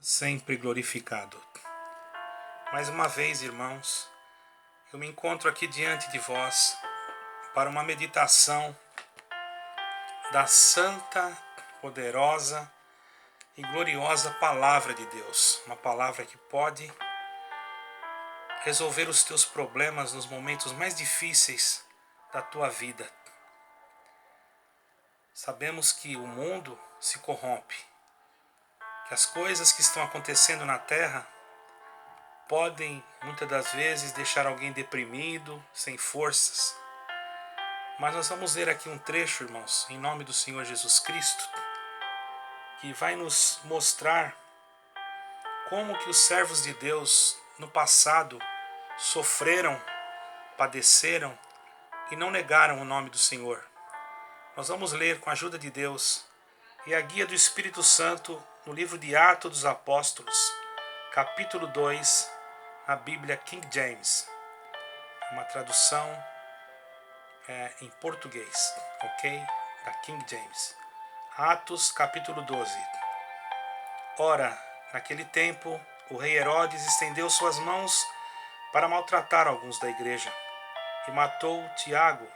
sempre glorificado. Mais uma vez, irmãos, eu me encontro aqui diante de vós para uma meditação da santa, poderosa e gloriosa Palavra de Deus. Uma palavra que pode resolver os teus problemas nos momentos mais difíceis da tua vida. Sabemos que o mundo se corrompe, que as coisas que estão acontecendo na terra podem, muitas das vezes, deixar alguém deprimido, sem forças. Mas nós vamos ler aqui um trecho, irmãos, em nome do Senhor Jesus Cristo, que vai nos mostrar como que os servos de Deus no passado sofreram, padeceram e não negaram o nome do Senhor. Nós vamos ler com a ajuda de Deus e a guia do Espírito Santo no livro de Atos dos Apóstolos, capítulo 2, na Bíblia King James, uma tradução em português, ok? Da King James. Atos, capítulo 12. Ora, naquele tempo, o rei Herodes estendeu suas mãos para maltratar alguns da igreja e matou Tiago,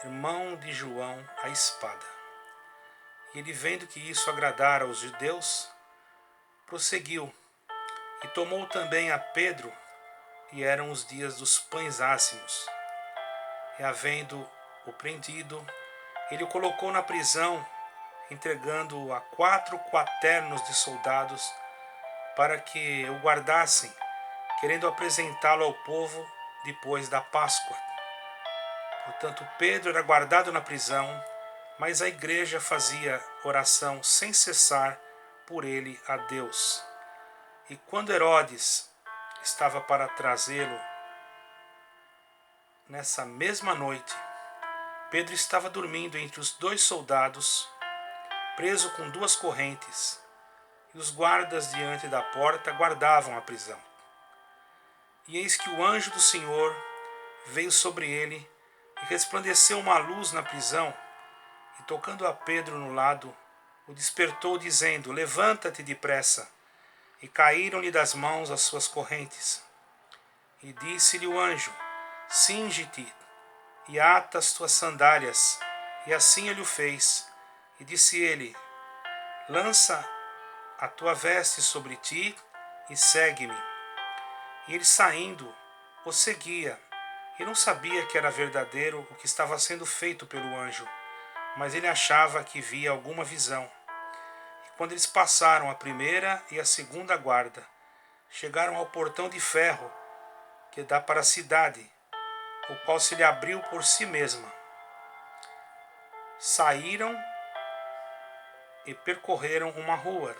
irmão de João, à espada. E ele, vendo que isso agradara aos judeus, prosseguiu e tomou também a Pedro, e eram os dias dos pães ácimos. E havendo-o prendido, ele o colocou na prisão, entregando-o a 4 quaternos de soldados para que o guardassem, querendo apresentá-lo ao povo depois da Páscoa. Portanto, Pedro era guardado na prisão, mas a igreja fazia oração sem cessar por ele a Deus. E quando Herodes estava para trazê-lo, nessa mesma noite, Pedro estava dormindo entre os 2 soldados, preso com 2 correntes, e os guardas diante da porta guardavam a prisão. E eis que o anjo do Senhor veio sobre ele, e resplandeceu uma luz na prisão, e tocando a Pedro no lado, o despertou, dizendo: Levanta-te depressa. E caíram-lhe das mãos as suas correntes. E disse-lhe o anjo: Cinge-te e ata as tuas sandálias. E assim ele o fez. E disse ele: Lança a tua veste sobre ti e segue-me. E ele, saindo, o seguia, e não sabia que era verdadeiro o que estava sendo feito pelo anjo, mas ele achava que via alguma visão. E quando eles passaram a primeira e a segunda guarda, chegaram ao portão de ferro que dá para a cidade, o qual se lhe abriu por si mesma. Saíram e percorreram uma rua,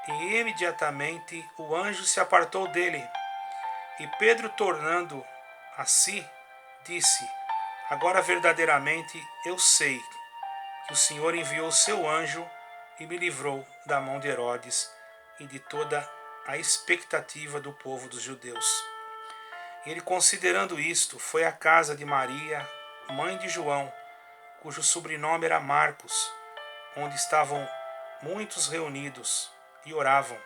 e imediatamente o anjo se apartou dele. E Pedro, tornando a si, disse: Agora verdadeiramente eu sei que o Senhor enviou o seu anjo e me livrou da mão de Herodes e de toda a expectativa do povo dos judeus. E ele, considerando isto, foi à casa de Maria, mãe de João, cujo sobrenome era Marcos, onde estavam muitos reunidos e oravam.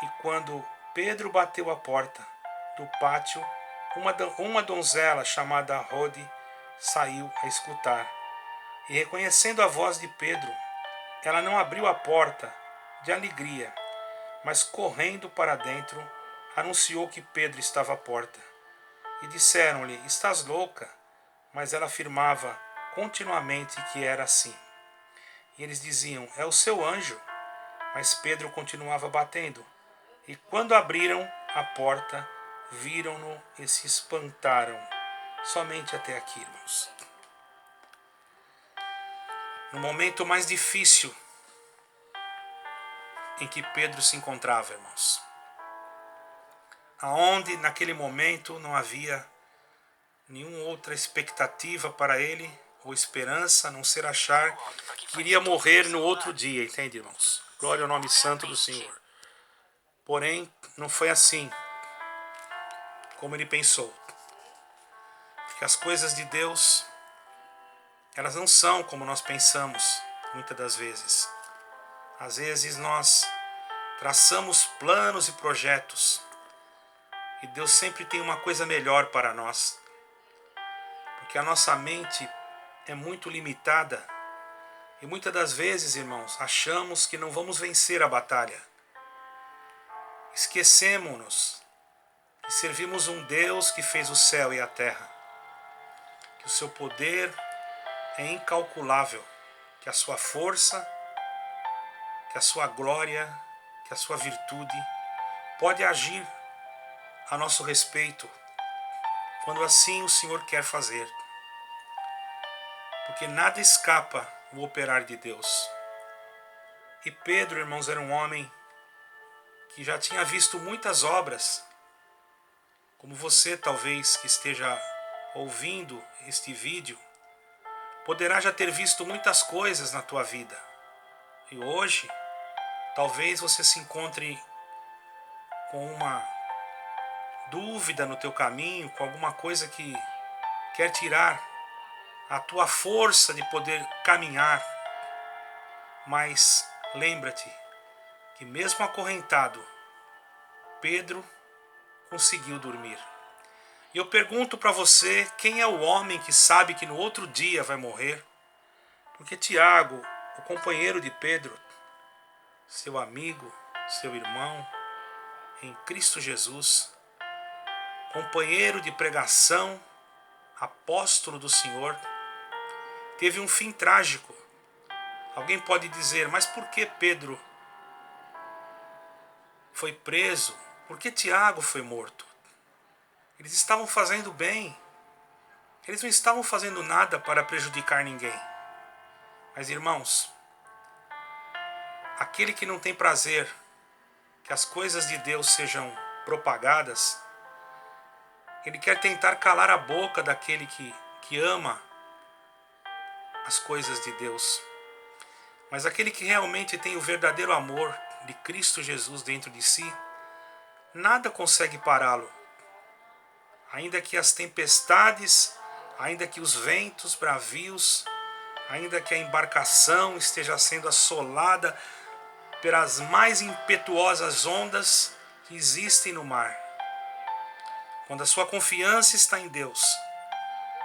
E quando Pedro bateu a porta do pátio, uma donzela chamada Rode saiu a escutar. E reconhecendo a voz de Pedro, ela não abriu a porta de alegria, mas correndo para dentro, anunciou que Pedro estava à porta. E disseram-lhe: Estás louca? Mas ela afirmava continuamente que era assim. E eles diziam: É o seu anjo. Mas Pedro continuava batendo. E quando abriram a porta, viram-no e se espantaram. Somente até aqui, irmãos. No momento mais difícil em que Pedro se encontrava, irmãos, aonde naquele momento não havia nenhuma outra expectativa para ele, ou esperança, a não ser achar que iria morrer no outro dia, entende, irmãos? Glória ao nome santo do Senhor. Porém, não foi assim como ele pensou. Que as coisas de Deus, elas não são como nós pensamos, muitas das vezes. Às vezes nós traçamos planos e projetos, e Deus sempre tem uma coisa melhor para nós, porque a nossa mente é muito limitada e muitas das vezes, irmãos, achamos que não vamos vencer a batalha. Esquecemos-nos que servimos um Deus que fez o céu e a terra, que o seu poder é incalculável, que a sua força, que a sua glória, que a sua virtude pode agir a nosso respeito, quando assim o Senhor quer fazer. Porque nada escapa o operar de Deus. E Pedro, irmãos, era um homem que já tinha visto muitas obras, como você talvez que esteja ouvindo este vídeo, poderá já ter visto muitas coisas na tua vida. E hoje, talvez você se encontre com uma dúvida no teu caminho, com alguma coisa que quer tirar a tua força de poder caminhar. Mas lembra-te que mesmo acorrentado, Pedro conseguiu dormir. E eu pergunto para você, quem é o homem que sabe que no outro dia vai morrer? Porque Tiago, o companheiro de Pedro, seu amigo, seu irmão, em Cristo Jesus, companheiro de pregação, apóstolo do Senhor, teve um fim trágico. Alguém pode dizer, mas por que Pedro foi preso? Por que Tiago foi morto? Eles estavam fazendo bem. Eles não estavam fazendo nada para prejudicar ninguém. Mas, irmãos, aquele que não tem prazer que as coisas de Deus sejam propagadas, ele quer tentar calar a boca daquele que ama as coisas de Deus. Mas aquele que realmente tem o verdadeiro amor de Cristo Jesus dentro de si, nada consegue pará-lo. Ainda que as tempestades, ainda que os ventos bravios, ainda que a embarcação esteja sendo assolada pelas mais impetuosas ondas que existem no mar. Quando a sua confiança está em Deus,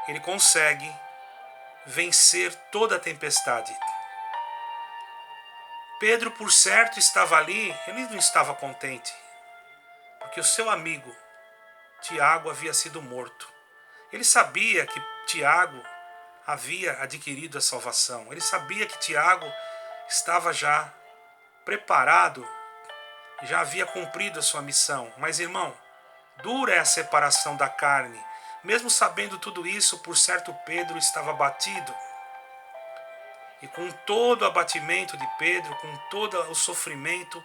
ele consegue vencer toda a tempestade. Pedro, por certo, estava ali, ele não estava contente, porque o seu amigo Tiago havia sido morto. Ele sabia que Tiago havia adquirido a salvação. Ele sabia que Tiago estava já preparado, já havia cumprido a sua missão. Mas, irmão, dura é a separação da carne. Mesmo sabendo tudo isso, por certo Pedro estava abatido. E com todo o abatimento de Pedro, com todo o sofrimento,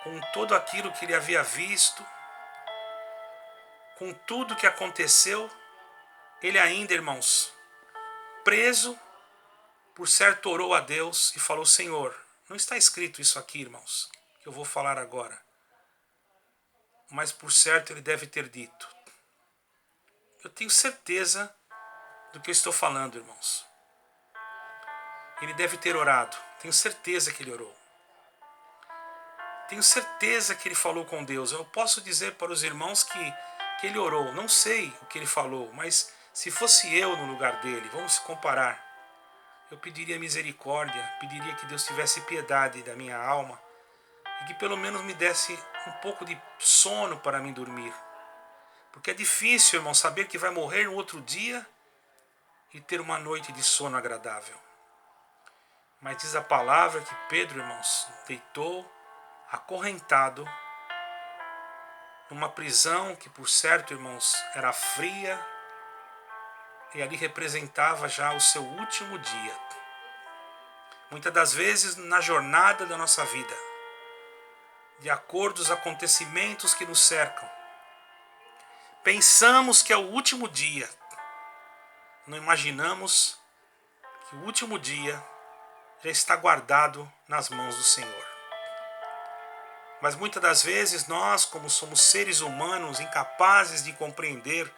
com tudo aquilo que ele havia visto, com tudo que aconteceu, ele ainda, irmãos, preso, por certo orou a Deus e falou, Senhor, não está escrito isso aqui, irmãos, que eu vou falar agora. Mas por certo ele deve ter dito. Eu tenho certeza do que eu estou falando, irmãos. Ele deve ter orado. Tenho certeza que ele orou. Tenho certeza que ele falou com Deus. Eu posso dizer para os irmãos que ele orou. Não sei o que ele falou, mas se fosse eu no lugar dele, vamos comparar. Eu pediria misericórdia, pediria que Deus tivesse piedade da minha alma e que pelo menos me desse um pouco de sono para mim dormir. Porque é difícil, irmão, saber que vai morrer no outro dia e ter uma noite de sono agradável. Mas diz a palavra que Pedro, irmãos, deitou acorrentado numa prisão que, por certo, irmãos, era fria e ali representava já o seu último dia. Muitas das vezes na jornada da nossa vida, de acordo com os acontecimentos que nos cercam, pensamos que é o último dia. Não imaginamos que o último dia já está guardado nas mãos do Senhor. Mas muitas das vezes nós, como somos seres humanos incapazes de compreender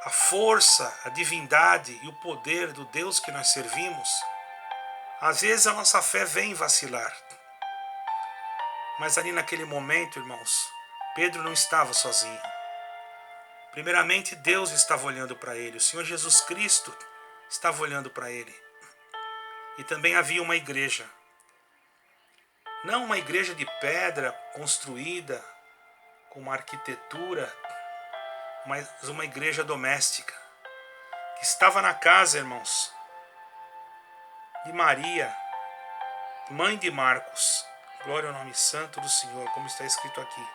a força, a divindade e o poder do Deus que nós servimos, às vezes a nossa fé vem vacilar. Mas ali naquele momento, irmãos, Pedro não estava sozinho. Primeiramente, Deus estava olhando para ele, o Senhor Jesus Cristo estava olhando para ele. E também havia uma igreja. Não uma igreja de pedra construída com uma arquitetura, mas uma igreja doméstica, que estava na casa, irmãos, de Maria, mãe de Marcos. Glória ao nome santo do Senhor, como está escrito aqui.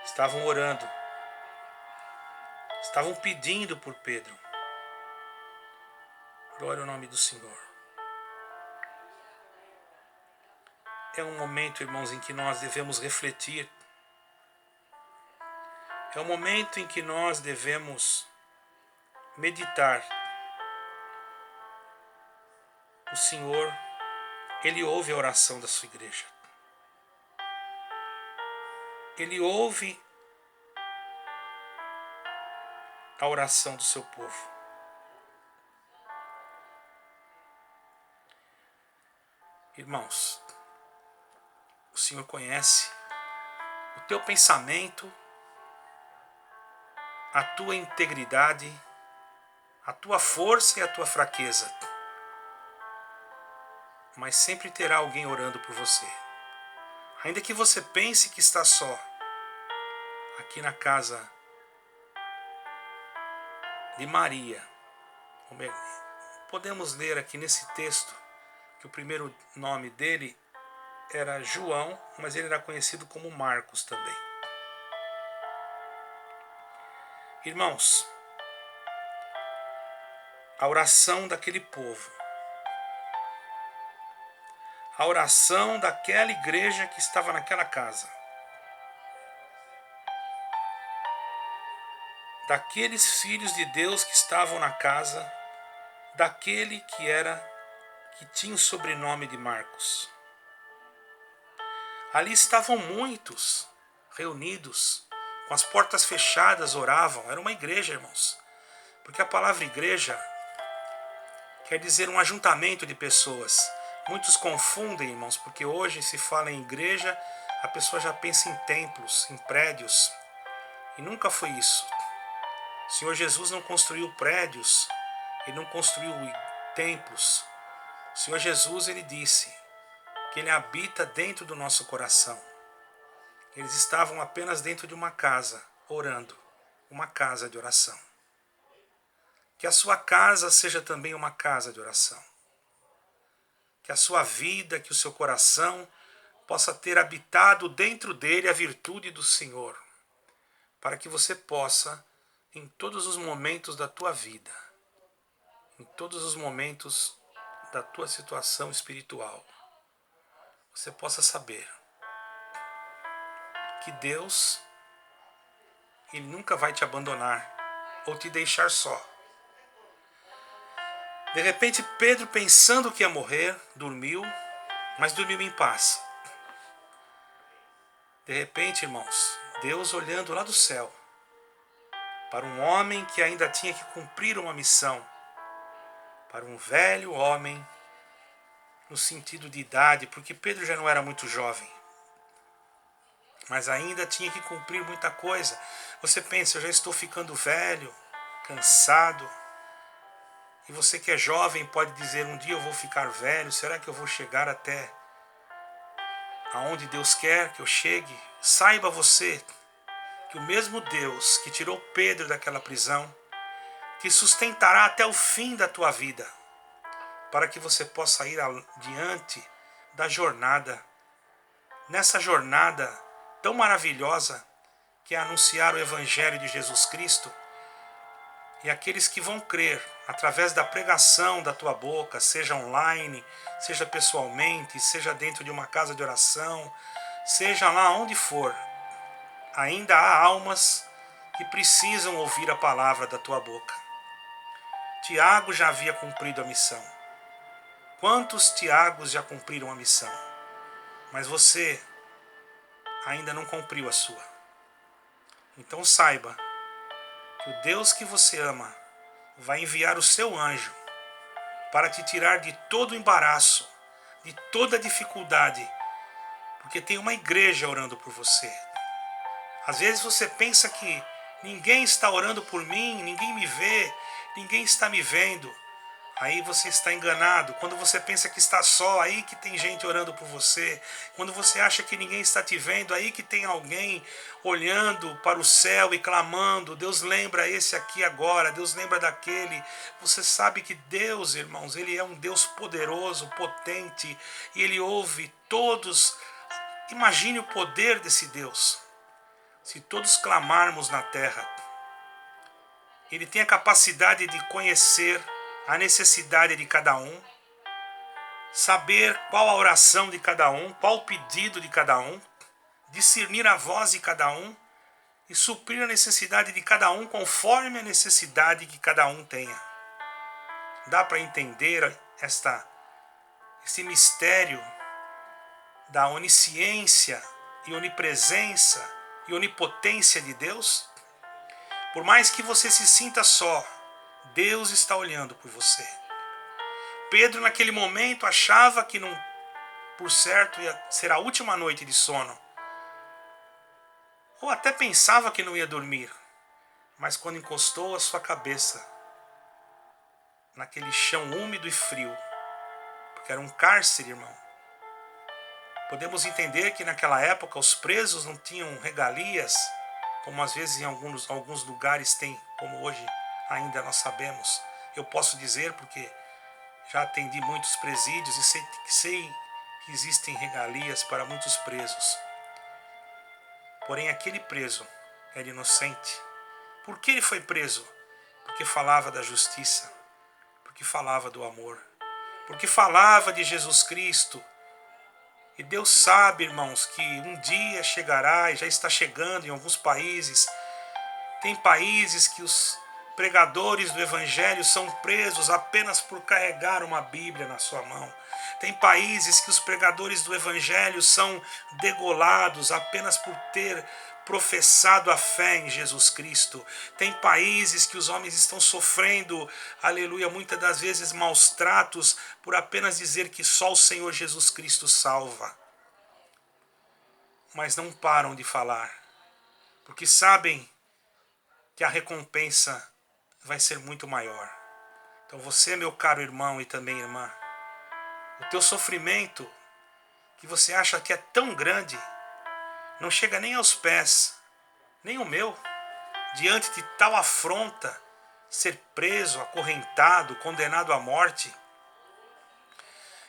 Estavam orando, estavam pedindo por Pedro. Glória ao nome do Senhor. É um momento, irmãos, em que nós devemos refletir. É um momento em que nós devemos meditar. O Senhor, Ele ouve a oração da sua igreja. Ele ouve a oração do seu povo. Irmãos, o Senhor conhece o teu pensamento, a tua integridade, a tua força e a tua fraqueza. Mas sempre terá alguém orando por você. Ainda que você pense que está só, aqui na casa de Maria, podemos ler aqui nesse texto que o primeiro nome dele era João, mas ele era conhecido como Marcos também. Irmãos, a oração daquele povo, a oração daquela igreja que estava naquela casa, daqueles filhos de Deus que estavam na casa, daquele que tinha o sobrenome de Marcos. Ali estavam muitos reunidos, com as portas fechadas, oravam. Era uma igreja, irmãos. Porque a palavra igreja quer dizer um ajuntamento de pessoas. Muitos confundem, irmãos, porque hoje se fala em igreja, a pessoa já pensa em templos, em prédios. E nunca foi isso. O Senhor Jesus não construiu prédios, Ele não construiu templos. O Senhor Jesus, Ele disse que Ele habita dentro do nosso coração. Eles estavam apenas dentro de uma casa, orando, uma casa de oração. Que a sua casa seja também uma casa de oração. Que a sua vida, que o seu coração possa ter habitado dentro dele a virtude do Senhor, para que você possa, em todos os momentos da tua vida, em todos os momentos da tua situação espiritual, você possa saber que Deus, Ele nunca vai te abandonar ou te deixar só. De repente, Pedro, pensando que ia morrer, dormiu, mas dormiu em paz. De repente, irmãos, Deus olhando lá do céu para um homem que ainda tinha que cumprir uma missão, para um velho homem, no sentido de idade, porque Pedro já não era muito jovem, mas ainda tinha que cumprir muita coisa. Você pensa, eu já estou ficando velho, cansado, e você que é jovem pode dizer, um dia eu vou ficar velho, será que eu vou chegar até aonde Deus quer que eu chegue? Saiba você que o mesmo Deus que tirou Pedro daquela prisão te sustentará até o fim da tua vida, para que você possa ir adiante da jornada, nessa jornada tão maravilhosa que é anunciar o Evangelho de Jesus Cristo. E aqueles que vão crer através da pregação da tua boca, seja online, seja pessoalmente, seja dentro de uma casa de oração, seja lá onde for, ainda há almas que precisam ouvir a palavra da tua boca. Tiago já havia cumprido a missão. Quantos Tiagos já cumpriram a missão? Mas você ainda não cumpriu a sua. Então saiba que o Deus que você ama vai enviar o seu anjo para te tirar de todo o embaraço, de toda dificuldade, porque tem uma igreja orando por você. Às vezes você pensa que ninguém está orando por mim, ninguém me vê, ninguém está me vendo. Aí você está enganado. Quando você pensa que está só, aí que tem gente orando por você. Quando você acha que ninguém está te vendo, aí que tem alguém olhando para o céu e clamando. Deus lembra esse aqui agora, Deus lembra daquele. Você sabe que Deus, irmãos, Ele é um Deus poderoso, potente, e Ele ouve todos. Imagine o poder desse Deus. Se todos clamarmos na terra, Ele tem a capacidade de conhecer a necessidade de cada um, saber qual a oração de cada um, qual o pedido de cada um, discernir a voz de cada um e suprir a necessidade de cada um conforme a necessidade que cada um tenha. Dá para entender esse mistério da onisciência e onipresença e onipotência de Deus? Por mais que você se sinta só, Deus está olhando por você. Pedro naquele momento achava que não, por certo ia ser a última noite de sono. Ou até pensava que não ia dormir. Mas quando encostou a sua cabeça naquele chão úmido e frio, porque era um cárcere, irmão. Podemos entender que naquela época os presos não tinham regalias, como às vezes em alguns lugares tem, como hoje ainda nós sabemos. Eu posso dizer porque já atendi muitos presídios e sei que existem regalias para muitos presos. Porém, aquele preso era inocente. Por que ele foi preso? Porque falava da justiça, porque falava do amor, porque falava de Jesus Cristo. E Deus sabe, irmãos, que um dia chegará, e já está chegando em alguns países. Tem países que os pregadores do Evangelho são presos apenas por carregar uma Bíblia na sua mão. Tem países que os pregadores do Evangelho são degolados apenas por ter professado a fé em Jesus Cristo. Tem países que os homens estão sofrendo, aleluia, muitas das vezes maus tratos por apenas dizer que só o Senhor Jesus Cristo salva. Mas não param de falar, porque sabem que a recompensa vai ser muito maior. Então você, meu caro irmão e também irmã, o teu sofrimento, que você acha que é tão grande, não chega nem aos pés, nem o meu, diante de tal afronta, ser preso, acorrentado, condenado à morte.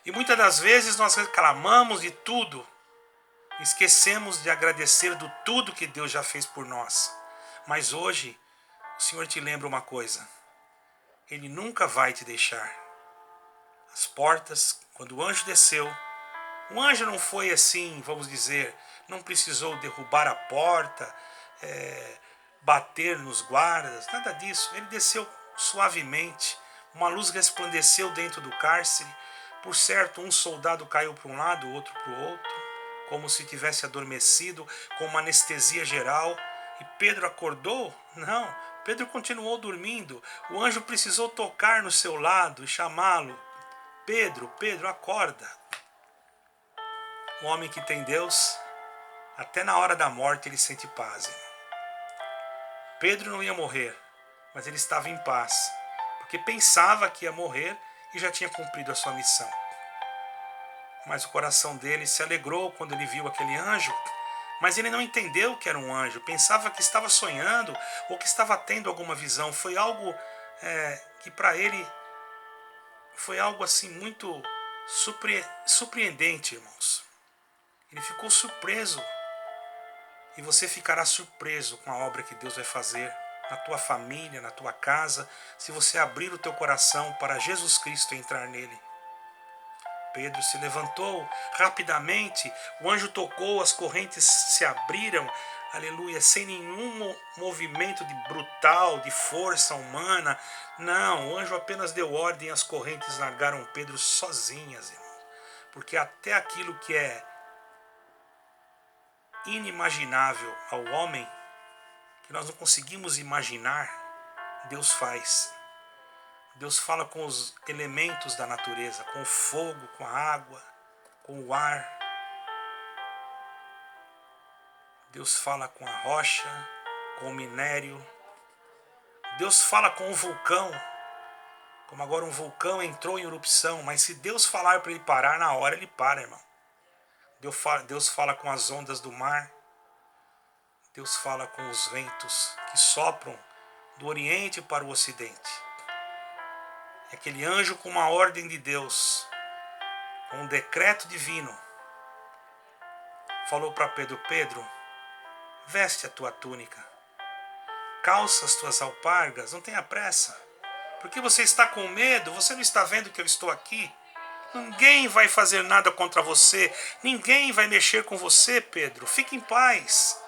E muitas das vezes nós reclamamos de tudo, esquecemos de agradecer do tudo que Deus já fez por nós. Mas hoje, o Senhor te lembra uma coisa: Ele nunca vai te deixar. As portas, quando o anjo desceu, o anjo não foi assim, vamos dizer, não precisou derrubar a porta, bater nos guardas, nada disso. Ele desceu suavemente, uma luz resplandeceu dentro do cárcere. Por certo, um soldado caiu para um lado, o outro para o outro, como se tivesse adormecido, com uma anestesia geral. E Pedro acordou? Não, Pedro continuou dormindo. O anjo precisou tocar no seu lado e chamá-lo. Pedro, Pedro, acorda. O homem que tem Deus, até na hora da morte ele sente paz. Pedro não ia morrer, mas ele estava em paz, porque pensava que ia morrer e já tinha cumprido a sua missão. Mas o coração dele se alegrou quando ele viu aquele anjo, mas ele não entendeu que era um anjo, pensava que estava sonhando ou que estava tendo alguma visão. Foi algo que para ele foi algo assim muito surpreendente, irmãos. Ele ficou surpreso. E você ficará surpreso com a obra que Deus vai fazer na tua família, na tua casa, se você abrir o teu coração para Jesus Cristo entrar nele. Pedro se levantou rapidamente, o anjo tocou, as correntes se abriram, aleluia, sem nenhum movimento de brutal, de força humana. Não, o anjo apenas deu ordem e as correntes largaram Pedro sozinhas, irmão. Porque até aquilo que é inimaginável ao homem, que nós não conseguimos imaginar, Deus faz. Deus fala com os elementos da natureza, com o fogo, com a água. com o ar. Deus fala com a rocha, com o minério. Deus fala com o vulcão. Como agora um vulcão entrou em erupção. Mas se Deus falar para ele parar, na hora ele para, irmão. Deus fala com as ondas do mar. Deus fala com os ventos que sopram do Oriente para o Ocidente. É aquele anjo com uma ordem de Deus, com um decreto divino, falou para Pedro: Pedro, veste a tua túnica, calça as tuas alpargas, não tenha pressa. Porque você está com medo? Você não está vendo que eu estou aqui? Ninguém vai fazer nada contra você. Ninguém vai mexer com você, Pedro. Fique em paz.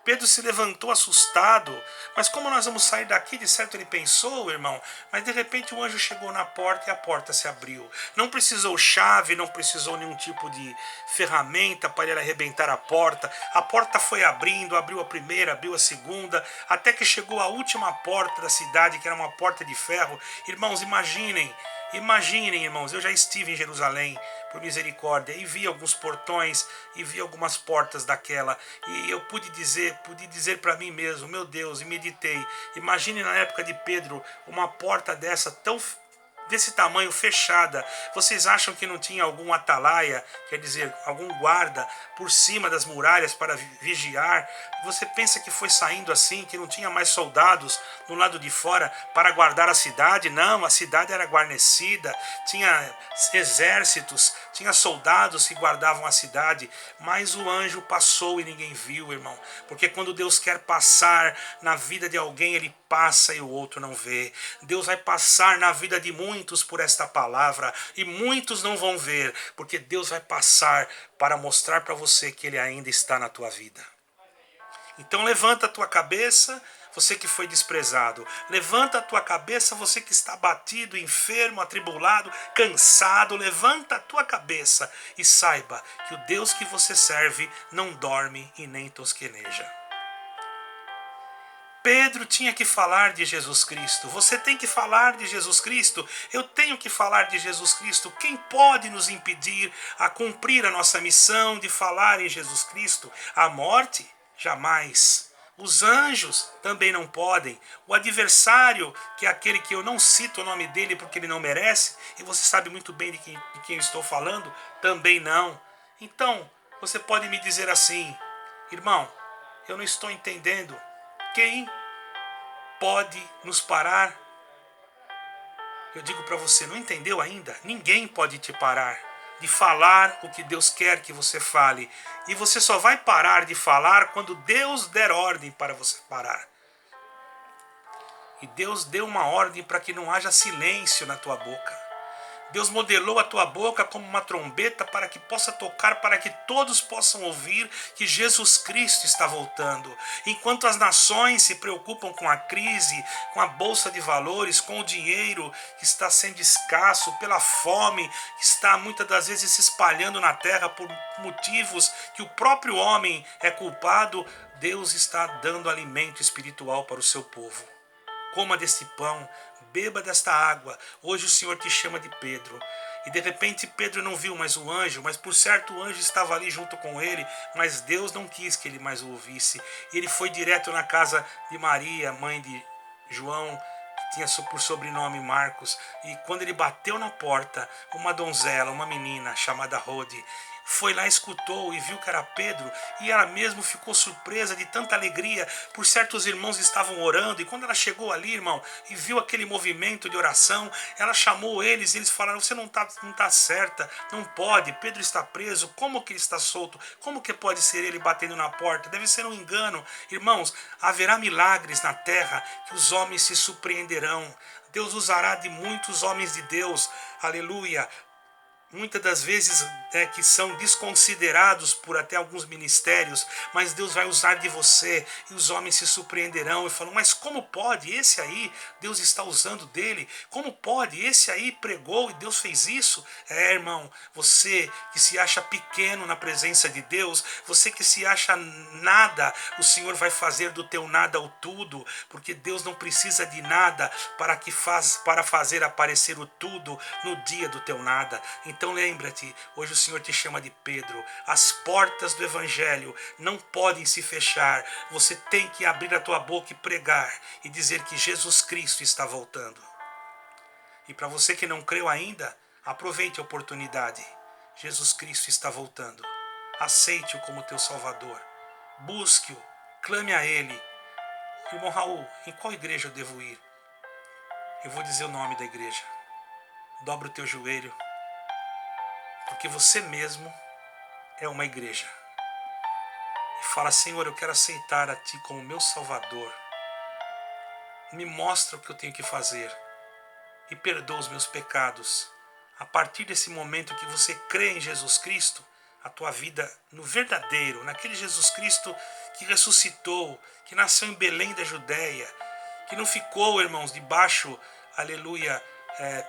Pedro se levantou assustado. Mas como nós vamos sair daqui? De certo ele pensou, irmão. Mas de repente o anjo chegou na porta e a porta se abriu. Não precisou chave, não precisou nenhum tipo de ferramenta para ele arrebentar a porta. A porta foi abrindo, abriu a primeira, abriu a segunda, até que chegou a última porta da cidade, que era uma porta de ferro. Irmãos, imaginem, irmãos, eu já estive em Jerusalém, por misericórdia, e vi alguns portões, e vi algumas portas daquela, e eu pude dizer para mim mesmo, meu Deus, e meditei, imagine na época de Pedro, uma porta dessa, desse tamanho, fechada. Vocês acham que não tinha algum atalaia, quer dizer, algum guarda por cima das muralhas para vigiar? Você pensa que foi saindo assim, que não tinha mais soldados no lado de fora para guardar a cidade? Não, a cidade era guarnecida, tinha exércitos, tinha soldados que guardavam a cidade, mas o anjo passou e ninguém viu, irmão, porque quando Deus quer passar na vida de alguém, ele passa e o outro não vê. Deus vai passar na vida de muitos por esta palavra e muitos não vão ver, porque Deus vai passar para mostrar para você que ele ainda está na tua vida. Então levanta a tua cabeça, você que foi desprezado. Levanta a tua cabeça, você que está abatido, enfermo, atribulado, cansado. Levanta a tua cabeça e saiba que o Deus que você serve não dorme e nem tosqueneja. Pedro tinha que falar de Jesus Cristo. Você tem que falar de Jesus Cristo. Eu tenho que falar de Jesus Cristo. Quem pode nos impedir a cumprir a nossa missão de falar em Jesus Cristo? A morte? Jamais. Os anjos também não podem. O adversário, que é aquele que eu não cito o nome dele porque ele não merece, e você sabe muito bem de quem eu estou falando, também não. Então, você pode me dizer assim: irmão, eu não estou entendendo. Quem pode nos parar? Eu digo para você, não entendeu ainda? Ninguém pode te parar de falar o que Deus quer que você fale. E você só vai parar de falar quando Deus der ordem para você parar. E Deus deu uma ordem para que não haja silêncio na tua boca. Deus modelou a tua boca como uma trombeta para que possa tocar, para que todos possam ouvir que Jesus Cristo está voltando. Enquanto as nações se preocupam com a crise, com a bolsa de valores, com o dinheiro que está sendo escasso, pela fome que está muitas das vezes se espalhando na terra por motivos que o próprio homem é culpado, Deus está dando alimento espiritual para o seu povo. Coma deste pão, beba desta água. Hoje o Senhor te chama de Pedro. E de repente Pedro não viu mais o anjo, mas por certo o anjo estava ali junto com ele, mas Deus não quis que ele mais o ouvisse. E ele foi direto na casa de Maria, mãe de João, que tinha por sobrenome Marcos. E quando ele bateu na porta, uma donzela, uma menina chamada Rode, foi lá, escutou e viu que era Pedro, e ela mesmo ficou surpresa de tanta alegria, por certos irmãos estavam orando, e quando ela chegou ali, irmão, e viu aquele movimento de oração, ela chamou eles, e eles falaram: você não está certa, não pode, Pedro está preso, como que ele está solto, como que pode ser ele batendo na porta, deve ser um engano. Irmãos, haverá milagres na terra que os homens se surpreenderão. Deus usará de muitos homens de Deus, aleluia, muitas das vezes que são desconsiderados por até alguns ministérios, mas Deus vai usar de você, e os homens se surpreenderão e falam: mas como pode? Esse aí, Deus está usando dele, como pode? Esse aí pregou e Deus fez isso? Irmão, você que se acha pequeno na presença de Deus, você que se acha nada, o Senhor vai fazer do teu nada o tudo, porque Deus não precisa de nada para fazer aparecer o tudo no dia do teu nada. Então lembra-te, hoje o Senhor te chama de Pedro. As portas do Evangelho não podem se fechar. Você tem que abrir a tua boca e pregar e dizer que Jesus Cristo está voltando. E para você que não creu ainda, aproveite a oportunidade. Jesus Cristo está voltando. Aceite-o como teu Salvador. Busque-o, clame a Ele. Irmão Raul, em qual igreja eu devo ir? Eu vou dizer o nome da igreja. Dobra o teu joelho, porque você mesmo é uma igreja. E fala: Senhor, eu quero aceitar a Ti como meu Salvador. Me mostra o que eu tenho que fazer e perdoa os meus pecados. A partir desse momento que você crê em Jesus Cristo, a tua vida no verdadeiro, naquele Jesus Cristo que ressuscitou, que nasceu em Belém da Judéia, que não ficou, irmãos, debaixo, aleluia,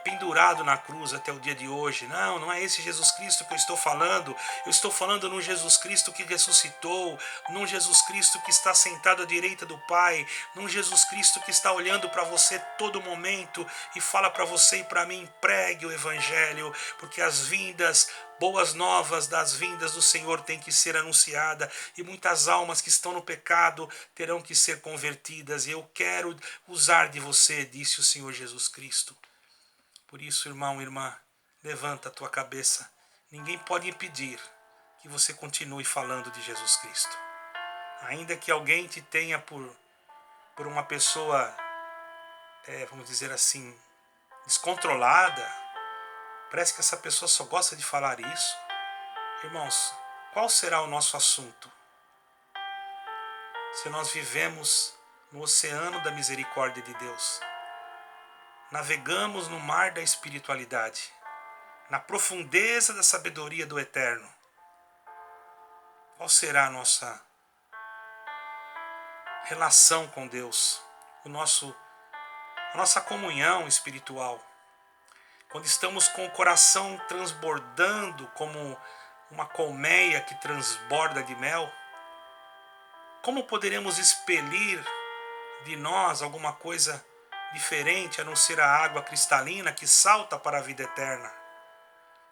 pendurado na cruz até o dia de hoje. Não, não é esse Jesus Cristo que eu estou falando. Eu estou falando num Jesus Cristo que ressuscitou, num Jesus Cristo que está sentado à direita do Pai, num Jesus Cristo que está olhando para você todo momento e fala para você e para mim: pregue o Evangelho, porque as vindas, boas novas das vindas do Senhor têm que ser anunciada, e muitas almas que estão no pecado terão que ser convertidas, e eu quero usar de você, disse o Senhor Jesus Cristo. Por isso, irmão, irmã, levanta a tua cabeça. Ninguém pode impedir que você continue falando de Jesus Cristo. Ainda que alguém te tenha por uma pessoa, vamos dizer assim, descontrolada, parece que essa pessoa só gosta de falar isso. Irmãos, qual será o nosso assunto? Se nós vivemos no oceano da misericórdia de Deus, navegamos no mar da espiritualidade, na profundeza da sabedoria do Eterno, qual será a nossa relação com Deus, a nossa comunhão espiritual? Quando estamos com o coração transbordando como uma colmeia que transborda de mel, como poderemos expelir de nós alguma coisa diferente a não ser a água cristalina que salta para a vida eterna?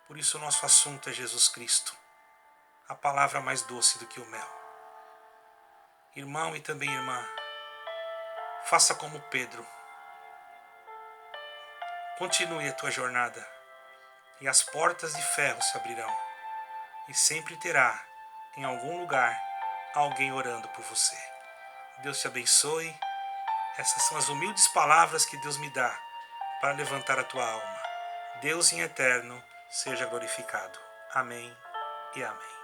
Por isso o nosso assunto é Jesus Cristo, a palavra mais doce do que o mel. Irmão e também irmã, faça como Pedro. Continue a tua jornada e as portas de ferro se abrirão, e sempre terá em algum lugar alguém orando por você. Deus te abençoe. Essas são as humildes palavras que Deus me dá para levantar a tua alma. Deus em eterno seja glorificado. Amém e amém.